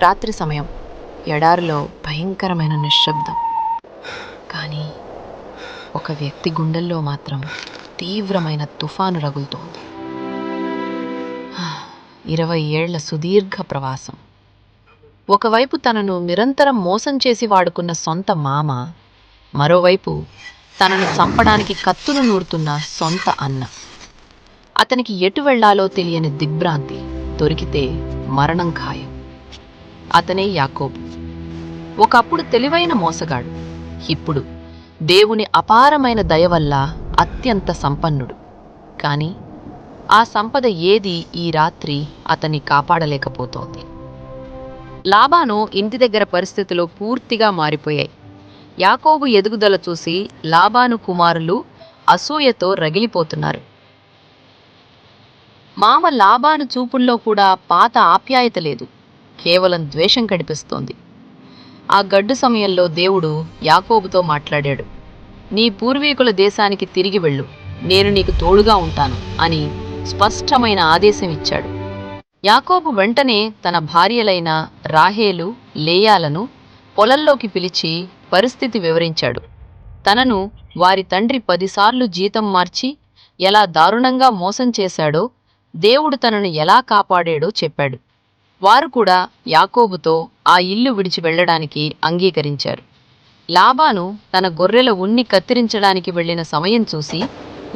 రాత్రి సమయం, ఎడారిలో భయంకరమైన నిశ్శబ్దం. కానీ ఒక వ్యక్తి గుండెల్లో మాత్రం తీవ్రమైన తుఫాను రగులుతోంది. 20 ఏళ్ల సుదీర్ఘ ప్రవాసం. ఒకవైపు తనను నిరంతరం మోసం చేసి వాడుకున్న సొంత మామ, మరోవైపు తనను చంపడానికి కత్తులు నూరుతున్న సొంత అన్న. అతనికి ఎటు వెళ్లాలో తెలియని దిగ్భ్రాంతి. దొరికితే మరణం ఖాయం. అతనే యాకోబు. ఒకప్పుడు తెలివైన మోసగాడు, ఇప్పుడు దేవుని అపారమైన దయ వల్ల అత్యంత సంపన్నుడు. కాని ఆ సంపద ఏది ఈ రాత్రి అతన్ని కాపాడలేకపోతోంది. లాబాను ఇంటి దగ్గర పరిస్థితులు పూర్తిగా మారిపోయాయి. యాకోబు ఎదుగుదల చూసి లాబాను కుమారులు అసూయతో రగిలిపోతున్నారు. మామ లాబాను చూపుల్లో కూడా పాత ఆప్యాయత లేదు, కేవలం ద్వేషం కనిపిస్తోంది. ఆ గడ్డు సమయంలో దేవుడు యాకోబుతో మాట్లాడాడు. నీ పూర్వీకుల దేశానికి తిరిగి వెళ్ళు, నేను నీకు తోడుగా ఉంటాను అని స్పష్టమైన ఆదేశం ఇచ్చాడు. యాకోబు వెంటనే తన భార్యలైన రాహేలు, లేయాలను పొలంలోకి పిలిచి పరిస్థితి వివరించాడు. తనను వారి తండ్రి 10 సార్లు జీతం మార్చి ఎలా దారుణంగా మోసం చేశాడో, దేవుడు తనను ఎలా కాపాడాడో చెప్పాడు. వారు కూడా యాకోబుతో ఆ ఇల్లు విడిచి వెళ్లడానికి అంగీకరించారు. లాబాను తన గొర్రెల ఉన్ని కత్తిరించడానికి వెళ్లిన సమయం చూసి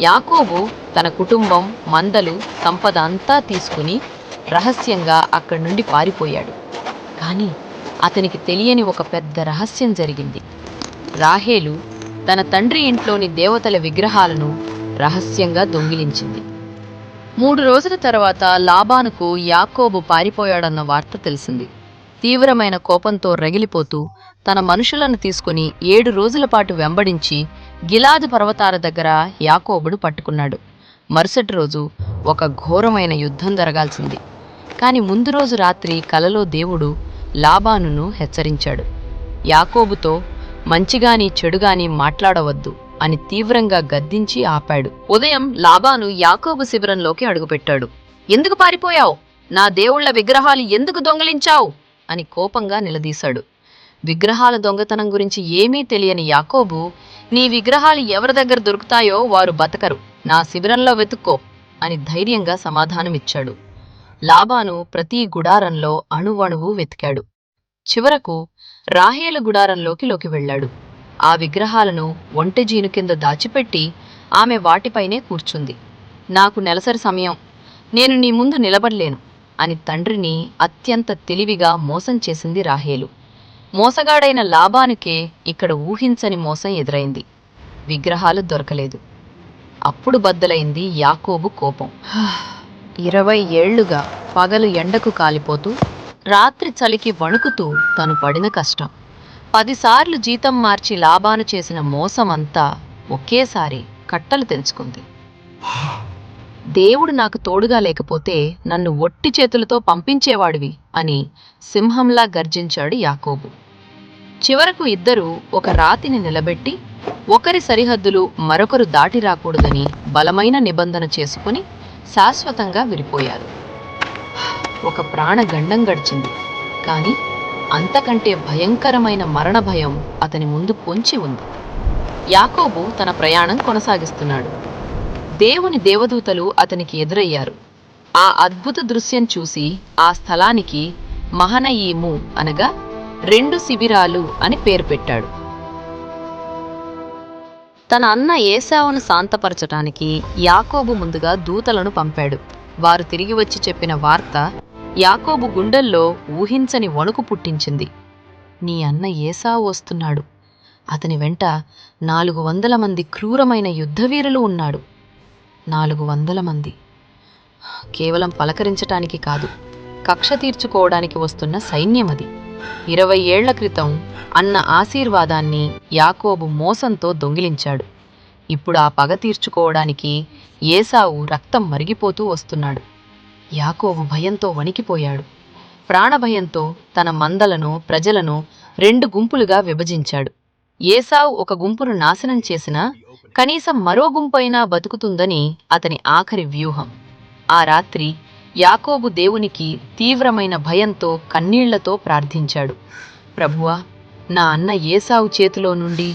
యాకోబు తన కుటుంబం, మందలు, సంపద అంతా తీసుకుని రహస్యంగా అక్కడి నుండి పారిపోయాడు. కానీ అతనికి తెలియని ఒక పెద్ద రహస్యం జరిగింది. రాహేలు తన తండ్రి ఇంట్లోని దేవతల విగ్రహాలను రహస్యంగా దొంగిలించింది. 3 రోజుల తర్వాత లాబానుకు యాకోబు పారిపోయాడన్న వార్త తెలిసింది. తీవ్రమైన కోపంతో రగిలిపోతూ తన మనుషులను తీసుకుని 7 రోజుల పాటు వెంబడించి గిలాదు పర్వతాల దగ్గర యాకోబును పట్టుకున్నాడు. మరుసటి రోజు ఒక ఘోరమైన యుద్ధం జరగాల్సింది. కాని ముందు రోజు రాత్రి కలలో దేవుడు లాబానును హెచ్చరించాడు. యాకోబుతో మంచిగాని చెడుగాని మాట్లాడవద్దు అని తీవ్రంగా గద్దించి ఆపాడు. ఉదయం లాబాను యాకోబు శిబిరంలోకి అడుగుపెట్టాడు. ఎందుకు పారిపోయావు? నా దేవుళ్ల విగ్రహాలు ఎందుకు దొంగిలించావు అని కోపంగా నిలదీశాడు. విగ్రహాల దొంగతనం గురించి ఏమీ తెలియని యాకోబు, నీ విగ్రహాలు ఎవరి దగ్గర దొరుకుతాయో వారు బతకరు, నా శిబిరంలో వెతుక్కో అని ధైర్యంగా సమాధానమిచ్చాడు. లాబాను ప్రతి గుడారంలో అణువణువు వెతికాడు. చివరకు రాహేలు గుడారంలోకి వెళ్ళాడు. ఆ విగ్రహాలను ఒంటెజీను కింద దాచిపెట్టి ఆమె వాటిపైనే కూర్చుంది. నాకు నెలసరి సమయం, నేను నీ ముందు నిలబడలేను అని తండ్రిని అత్యంత తెలివిగా మోసం చేసింది రాహేలు. మోసగాడైన లాబానుకే ఇక్కడ ఊహించని మోసం ఎదురైంది. విగ్రహాలు దొరకలేదు. అప్పుడు బద్దలైంది యాకోబు కోపం. 20 ఏళ్లుగా పగలు ఎండకు కాలిపోతూ, రాత్రి చలికి వణుకుతూ తను పడిన కష్టం, 10 సార్లు జీతం మార్చి లాబాను చేసిన మోసమంతా ఒకేసారి కట్టలు తెంచుకుంది. దేవుడు నాకు తోడుగా లేకపోతే నన్ను ఒట్టి చేతులతో పంపించేవాడివి అని సింహంలా గర్జించాడు యాకోబు. చివరకు ఇద్దరూ ఒక రాతిని నిలబెట్టి ఒకరి సరిహద్దులు మరొకరు దాటి రాకూడదని బలమైన నిబంధన చేసుకుని శాశ్వతంగా విడిపోయారు. ఒక ప్రాణగండం గడిచింది. కాని అంతకంటే భయంకరమైన మరణ భయం అతని ముందు పొంచి ఉంది. యాకోబు తన ప్రయాణం కొనసాగిస్తున్నాడు. దేవుని దేవదూతలు అతనికి ఎదురయ్యారు. ఆ అద్భుత దృశ్యం చూసి ఆ స్థలానికి మహనయీము అనగా 2 శిబిరాలు అని పేరు పెట్టాడు. తన అన్న ఏశావును శాంతపరచటానికి యాకోబు ముందుగా దూతలను పంపాడు. వారు తిరిగి వచ్చి చెప్పిన వార్త యాకోబు గుండెల్లో ఊహించని వణుకు పుట్టించింది. నీ అన్న ఏశావు వస్తున్నాడు. అతని వెంట 400 మంది క్రూరమైన యుద్ధవీరులు ఉన్నాడు. 400 మంది. కేవలం పలకరించటానికి కాదు, కక్ష తీర్చుకోవడానికి వస్తున్న సైన్యమది. 20 ఏళ్ల క్రితం అన్న ఆశీర్వాదాన్ని యాకోబు మోసంతో దొంగిలించాడు. ఇప్పుడు ఆ పగ తీర్చుకోవడానికి ఏశావు రక్తం మరిగిపోతూ వస్తున్నాడు. యాకోబు భయంతో వణికిపోయాడు. ప్రాణభయంతో తన మందలను, ప్రజలను 2 గుంపులుగా విభజించాడు. ఏశావు ఒక గుంపును నాశనం చేసినా కనీసం మరో గుంపైనా బతుకుతుందని అతని ఆఖరి వ్యూహం. ఆ రాత్రి యాకోబు దేవునికి తీవ్రమైన భయంతో కన్నీళ్లతో ప్రార్థించాడు. ప్రభువా, నా అన్న ఏసావు చేతిలో నుండి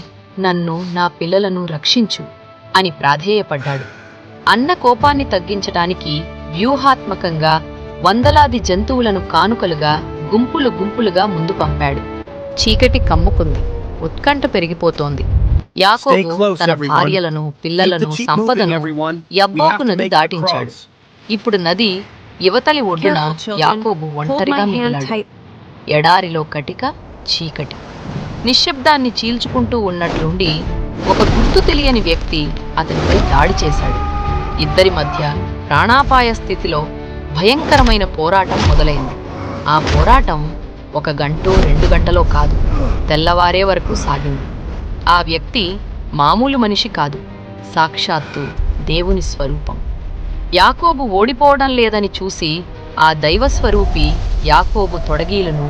నన్ను, నా పిల్లలను రక్షించు అని ప్రాధేయపడ్డాడు. అన్న కోపాన్ని తగ్గించడానికి వ్యూహాత్మకంగా వందలాది జంతువులను కానుకలుగా గుంపులు గుంపులుగా ముందు పంపాడు. చీకటి కమ్ముకుంది. ఉత్కంఠ పెరిగిపోతోంది. యాకోబు తన భార్యలను, పిల్లలను, సంపదను యబ్బోకు నది దాటించాడు. ఇప్పుడు నది యువతలి ఒడ్డున యాకోబు ఒంటరిగా మిగిలాడు. ఎడారిలో కటిక చీకటి. నిశ్శబ్దాన్ని చీల్చుకుంటూ ఉన్నట్లుండి ఒక గుర్తు తెలియని వ్యక్తి అతనిపై దాడి చేశాడు. ఇద్దరి మధ్య ప్రాణాపాయ స్థితిలో భయంకరమైన పోరాటం మొదలైంది. ఆ పోరాటం 1 గంటో 2 గంటలో కాదు, తెల్లవారే వరకు సాగింది. ఆ వ్యక్తి మామూలు మనిషి కాదు, సాక్షాత్తు దేవుని స్వరూపం. యాకోబు ఓడిపోవడం లేదని చూసి ఆ దైవస్వరూపి యాకోబు తొడగీలను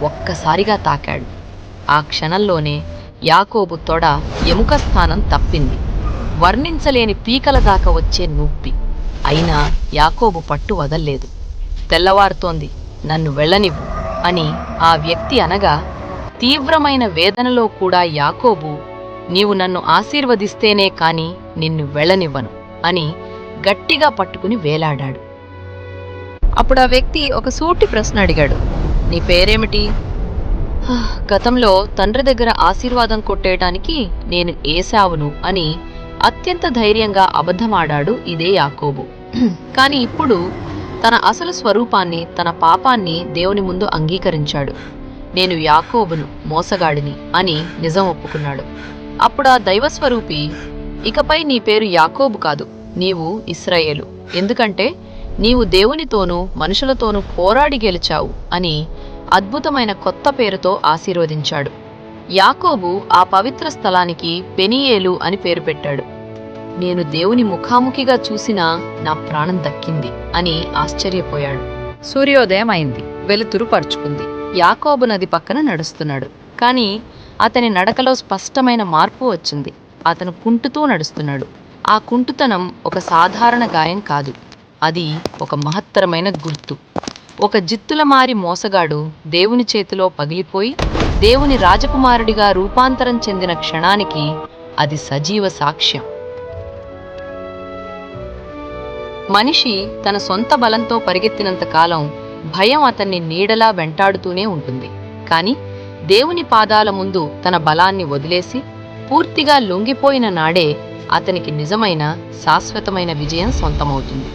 ఒక్కసారిగా తాకాడు. ఆ క్షణంలోనే యాకోబు తొడ ఎముక స్థానం తప్పింది. వర్ణించలేని పీకల దాకా వచ్చే నొప్పి. అయినా యాకోబు పట్టు వదల్లేదు. తెల్లవారుతోంది, నన్ను వెళ్ళనివ్వు అని ఆ వ్యక్తి అనగా తీవ్రమైన వేదనలో కూడా యాకోబు, నీవు నన్ను ఆశీర్వదిస్తేనే కాని నిన్ను వెళ్ళనివ్వను అని గట్టిగా పట్టుకుని వేలాడాడు. అప్పుడు ఆ వ్యక్తి ఒక సూటి ప్రశ్న అడిగాడు. నీ పేరేమిటి? గతంలో తండ్రి దగ్గర ఆశీర్వాదం కొట్టేయటానికి నేను ఏశావును అని అత్యంత ధైర్యంగా అబద్ధమాడాడు ఇదే యాకోబు. కాని ఇప్పుడు తన అసలు స్వరూపాన్ని, తన పాపాన్ని దేవుని ముందు అంగీకరించాడు. నేను యాకోబును, మోసగాడిని అని నిజం ఒప్పుకున్నాడు. అప్పుడు ఆ దైవస్వరూపి, ఇకపై నీ పేరు యాకోబు కాదు, నీవు ఇశ్రాయేలు, ఎందుకంటే నీవు దేవునితోనూ మనుషులతోనూ పోరాడి గెలిచావు అని అద్భుతమైన కొత్త పేరుతో ఆశీర్వదించాడు. యాకోబు ఆ పవిత్ర స్థలానికి పెనీయేలు అని పేరు పెట్టాడు. నేను దేవుని ముఖాముఖిగా చూసినా నా ప్రాణం దక్కింది అని ఆశ్చర్యపోయాడు. సూర్యోదయం అయింది. వెలుతురు పరుచుకుంది. యాకోబు నది పక్కన నడుస్తున్నాడు. కానీ అతని నడకలో స్పష్టమైన మార్పు వచ్చింది. అతను కుంటుతూ నడుస్తున్నాడు. ఆ కుంటుతనం ఒక సాధారణ గాయం కాదు, అది ఒక మహత్తరమైన గుర్తు. ఒక జిత్తులమారి మోసగాడు దేవుని చేతిలో పగిలిపోయి దేవుని రాజకుమారుడిగా రూపాంతరం చెందిన క్షణానికి అది సజీవ సాక్ష్యం. మనిషి తన సొంత బలంతో పరిగెత్తినంత కాలం భయం అతన్ని నీడలా వెంటాడుతూనే ఉంటుంది. కాని దేవుని పాదాల ముందు తన బలాన్ని వదిలేసి పూర్తిగా లొంగిపోయిన నాడే అతనికి నిజమైన శాశ్వతమైన విజయం సొంతమవుతుంది.